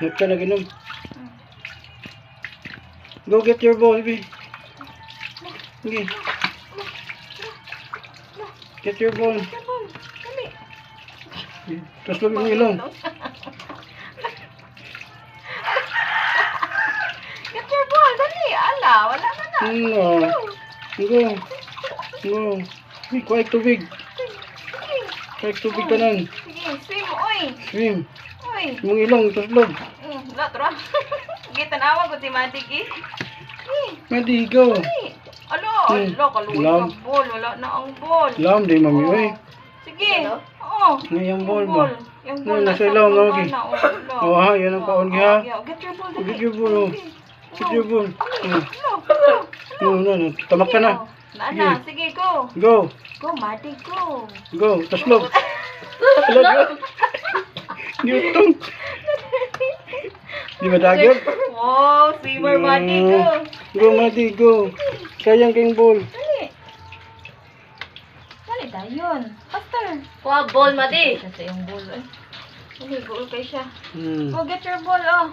Not ka nag-inom. Go get your ball, baby. Okay. Get your ball. Dali. Tapos lagi mong ilong. Get your ball, dali. Ala, wala ka na. Go. Go. Hey, kuha tubig. Sige. Kuha tubig ka nan. Sige, swim, oy. Swim. Oy. Mong ilong, tapos log. Wala, tara. Sige, tanawa ko si Matik, eh. Madi, go. Dali. Ala, kaluwi Lam. ang ball. Wala na ang ball. Lam, di mami, oy. Sige. Oo. Ngayang ball ba? Yung ball Nasa ilaw, ball okay. na. Oh, ha, yan ang paon ha. Get your ball, dali. Get your ball, oh. Get your ball. Hello. Tamak ka na. Nana, sige, go. Go. Go, Matik, go. Go. Tapos log. Log. Newton. Di ba dagyan? Wow, swimmer, Matik, go. Go, Madi, go. Sayang kayong ball. Dali. Dali, dayon. Faster. Kuha ball, Madi. Siya sa yung ball, eh. Dali, go kay siya. Hmm. Go, get your ball, oh.